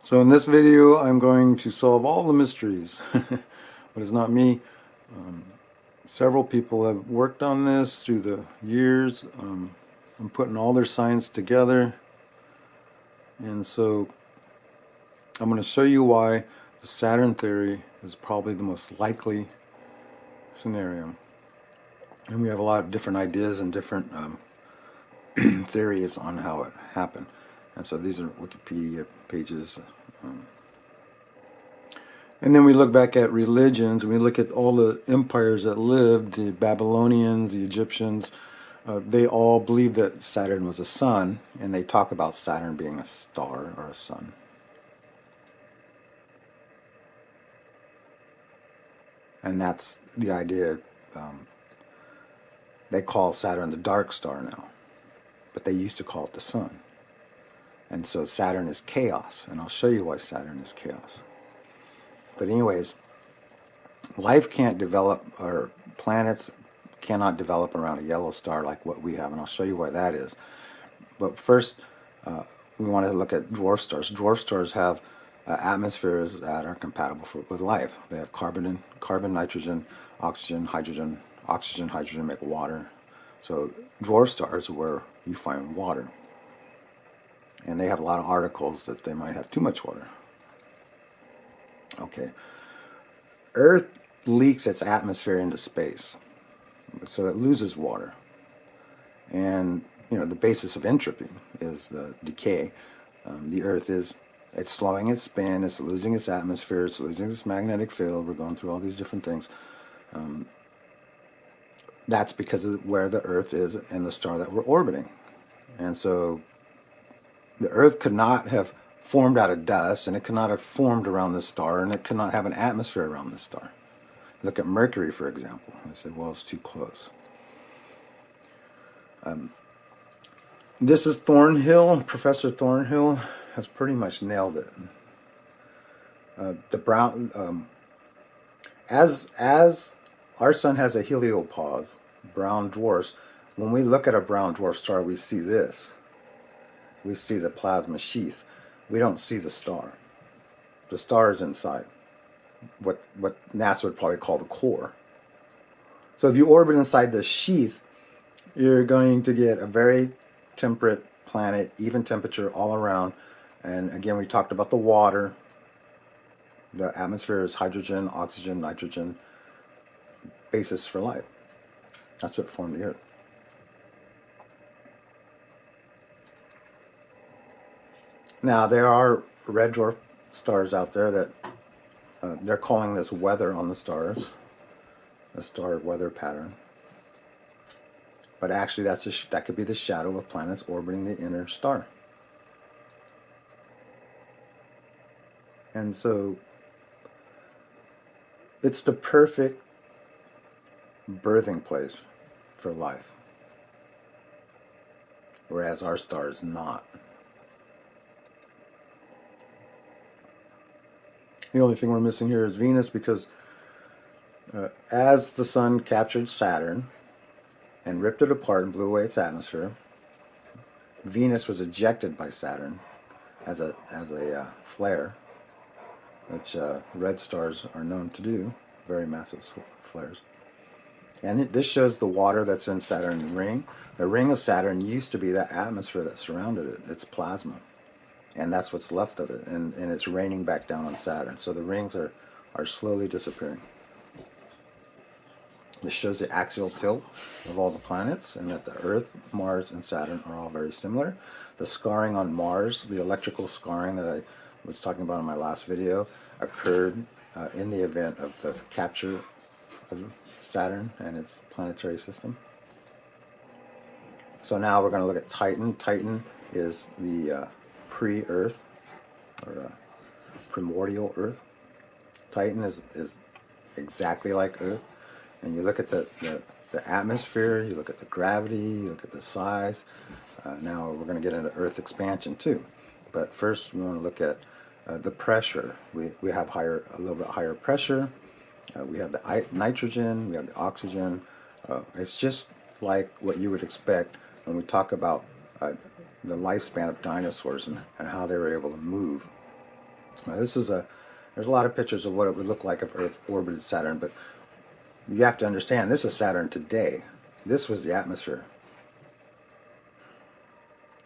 So in this video I'm going to solve all the mysteries, but it's not me. Several people have worked on this through the years. I'm putting all their science together, and so I'm going to show you why the Saturn theory is probably the most likely scenario. And we have a lot of different ideas and different theories on how it happened. And so these are Wikipedia pages. And then we look back at religions, and we look at all the empires that lived, the Babylonians, the Egyptians. They all believed that Saturn was a sun, and they talk about Saturn being a star or a sun. And that's the idea. They call Saturn the dark star now, but they used to call it the sun. And so Saturn is chaos, and I'll show you why Saturn is chaos. But anyways, life can't develop, or planets cannot develop around a yellow star like what we have, and I'll show you why that is. But first, we want to look at dwarf stars. Dwarf stars have atmospheres that are compatible with life. They have carbon, nitrogen, oxygen, hydrogen. Oxygen, hydrogen make water. So dwarf stars are where you find water. And they have a lot of articles that they might have too much water. Okay. Earth leaks its atmosphere into space, so it loses water. And, you know, the basis of entropy is the decay. The Earth it's slowing its spin, it's losing its atmosphere, it's losing its magnetic field. We're going through all these different things. That's because of where the Earth is and the star that we're orbiting. And so the Earth could not have formed out of dust, and it could not have formed around this star, and it could not have an atmosphere around this star. Look at Mercury, for example. I say, well, it's too close. This is Thornhill. Professor Thornhill has pretty much nailed it. The brown, as our sun has a heliopause, brown dwarfs. When we look at a brown dwarf star, we see this. We see the plasma sheath. We don't see the star. The star is inside what NASA would probably call the core. So if you orbit inside the sheath, you're going to get a very temperate planet, even temperature all around. And again, we talked about the water. The atmosphere is hydrogen, oxygen, nitrogen, basis for life. That's what formed the Earth. Now, there are red dwarf stars out there that they're calling this weather on the stars, a star weather pattern. But actually, that could be the shadow of planets orbiting the inner star. And so, it's the perfect birthing place for life, whereas our star is not. The only thing we're missing here is Venus, because as the sun captured Saturn and ripped it apart and blew away its atmosphere, Venus was ejected by Saturn as a flare, which red stars are known to do, very massive flares. And this shows the water that's in Saturn's ring. The ring of Saturn used to be that atmosphere that surrounded it. It's plasma. And that's what's left of it, and it's raining back down on Saturn. So the rings are slowly disappearing. This shows the axial tilt of all the planets, and that the Earth, Mars, and Saturn are all very similar. The scarring on Mars, the electrical scarring that I was talking about in my last video, occurred in the event of the capture of Saturn and its planetary system. So now we're going to look at Titan. Titan is the pre-Earth, or primordial Earth. Titan is exactly like Earth. And you look at the atmosphere, you look at the gravity, you look at the size. Now we're going to get into Earth expansion too. But first we want to look at the pressure. We have a little bit higher pressure. We have the nitrogen, we have the oxygen. It's just like what you would expect when we talk about the lifespan of dinosaurs and how they were able to move. There's a lot of pictures of what it would look like if Earth orbited Saturn, but you have to understand this is Saturn today. This was the atmosphere.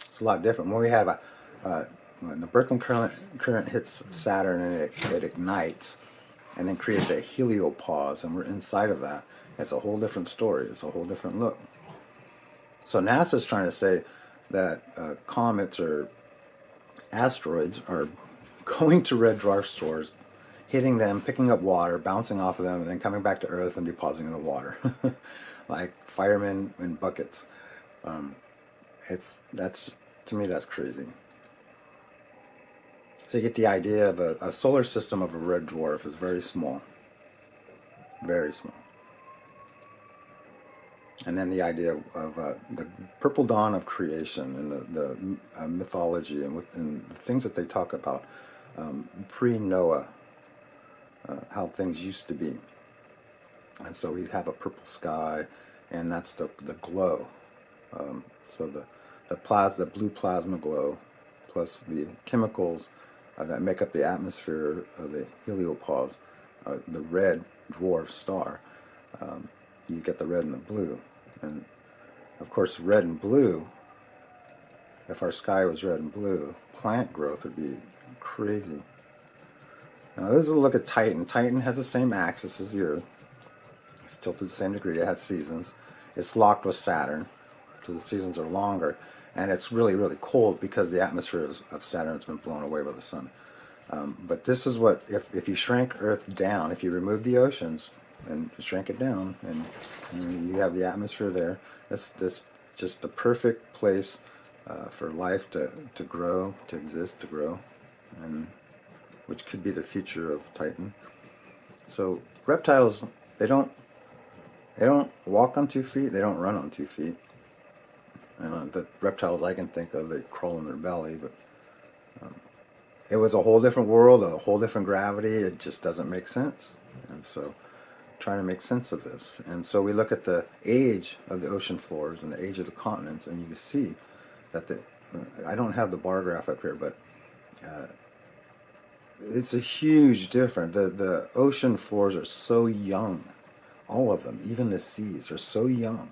It's a lot different. When we have when the Birkeland current hits Saturn and it ignites and then creates a heliopause, and we're inside of that, it's a whole different story. It's a whole different look. So NASA's trying to say that comets or asteroids are going to red dwarf stars, hitting them, picking up water, bouncing off of them, and then coming back to Earth and depositing in the water, like firemen in buckets. That's to me that's crazy. So you get the idea of a solar system of a red dwarf is very small, very small. And then the idea of the purple dawn of creation and the mythology and the things that they talk about pre-Noah, how things used to be. And so we have a purple sky, and that's the glow. So the blue plasma glow, plus the chemicals that make up the atmosphere of the heliopause, the red dwarf star. You get the red and the blue. And of course, red and blue, if our sky was red and blue, plant growth would be crazy. Now, this is a look at Titan. Titan has the same axis as the Earth. It's tilted to the same degree. It has seasons. It's locked with Saturn, so the seasons are longer. And it's really, really cold because the atmosphere of Saturn has been blown away by the sun. But this is what, if you shrank Earth down, if you remove the oceans and shrink it down, and you have the atmosphere there, that's just the perfect place for life to grow, to exist, to grow, and which could be the future of Titan. So reptiles, they don't walk on 2 feet, they don't run on 2 feet. The reptiles I can think of, they crawl in their belly, but it was a whole different world, a whole different gravity. It just doesn't make sense. And so trying to make sense of this. And so we look at the age of the ocean floors and the age of the continents, and you can see that I don't have the bar graph up here, but it's a huge difference. The ocean floors are so young. All of them, even the seas, are so young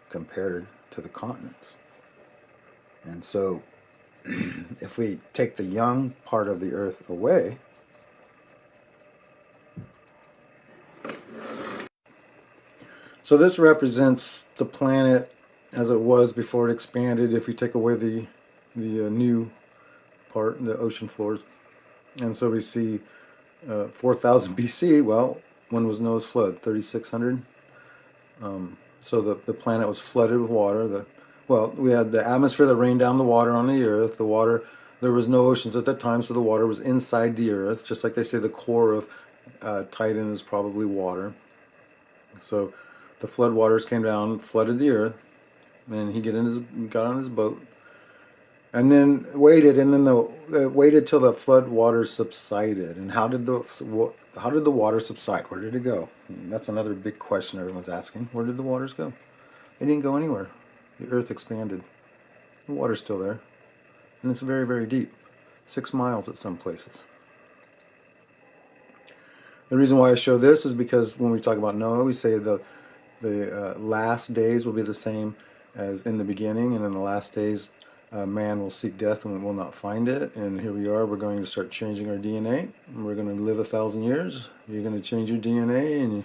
compared to the continents. And so if we take the young part of the Earth away, so this represents the planet as it was before it expanded. If we take away the new part, the ocean floors, and so we see 4,000 BC. Well, when was Noah's flood? 3,600. So the planet was flooded with water. We had the atmosphere that rained down the water on the Earth. The water, there was no oceans at that time, so the water was inside the Earth. Just like they say, the core of Titan is probably water. So the flood waters came down, flooded the Earth, and he got on his boat, and then waited, and then waited till the flood waters subsided. And how did the water subside? Where did it go? And that's another big question everyone's asking. Where did the waters go? They didn't go anywhere. The Earth expanded. The water's still there, and it's very, very deep, 6 miles at some places. The reason why I show this is because when we talk about Noah, we say the last days will be the same as in the beginning, and in the last days man will seek death and will not find it. And here we are, we're going to start changing our DNA, and we're going to live 1,000 years. You're going to change your DNA, and you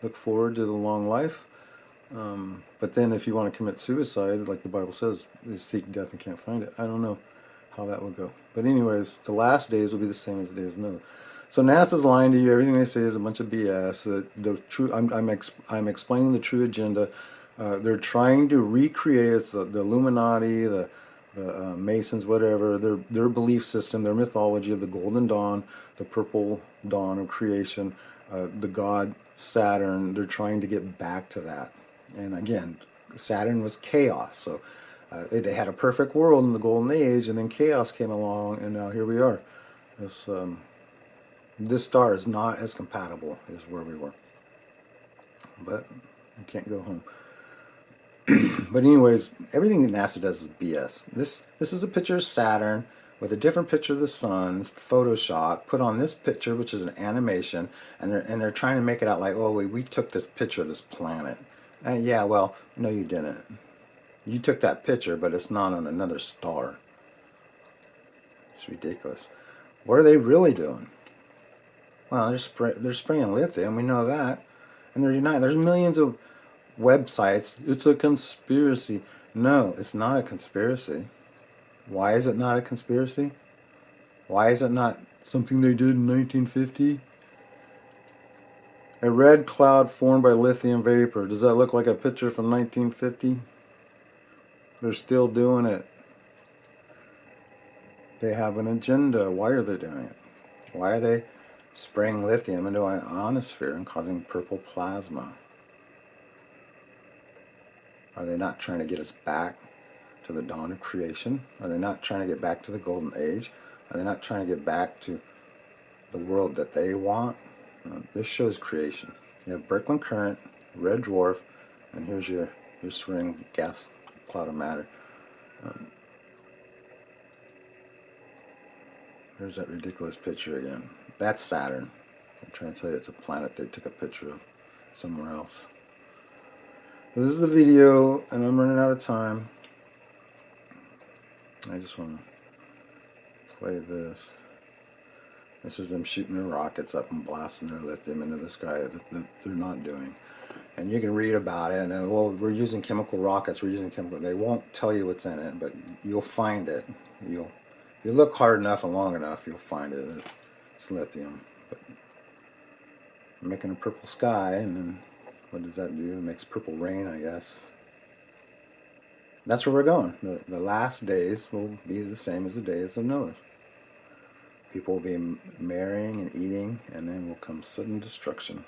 look forward to the long life. But then if you want to commit suicide, like the Bible says, they seek death and can't find it. I don't know how that would go. But anyways, the last days will be the same as the days of Noah. So NASA's lying to you. Everything they say is a bunch of BS. I'm explaining the true agenda. They're trying to recreate it's the Illuminati, the Masons, whatever, their belief system, their mythology of the Golden Dawn, the purple dawn of creation, the god Saturn. They're trying to get back to that. And again, Saturn was chaos. So they had a perfect world in the Golden Age, and then chaos came along, and now here we are. This star is not as compatible as where we were. But we can't go home. But anyways, everything that NASA does is BS. This is a picture of Saturn with a different picture of the sun, Photoshop, put on this picture, which is an animation, and they're trying to make it out like, oh, we took this picture of this planet. And yeah, well, no, you didn't. You took that picture, but it's not on another star. It's ridiculous. What are they really doing? Well, they're spraying lithium. We know that, and they're denying. There's millions of websites. It's a conspiracy. No, it's not a conspiracy. Why is it not a conspiracy? Why is it not something they did in 1950? A red cloud formed by lithium vapor. Does that look like a picture from 1950? They're still doing it. They have an agenda. Why are they doing it? Why are they spraying lithium into an ionosphere and causing purple plasma? Are they not trying to get us back to the dawn of creation? Are they not trying to get back to the golden age? Are they not trying to get back to the world that they want? This shows creation. You have Birkeland current, red dwarf, and here's your swirling gas cloud of matter. There's that ridiculous picture again. That's Saturn. I'm trying to tell you it's a planet they took a picture of somewhere else. This is the video, and I'm running out of time. I just want to play this. This is them shooting their rockets up and blasting their lithium into the sky that they're not doing. And you can read about it. And well, we're using chemical rockets. We're using chemical. They won't tell you what's in it, but you'll find it. If you look hard enough and long enough, you'll find it. It's lithium. But I'm making a purple sky, and then what does that do? It makes purple rain, I guess. That's where we're going. The last days will be the same as the days of Noah. People will be marrying and eating, and then will come sudden destruction.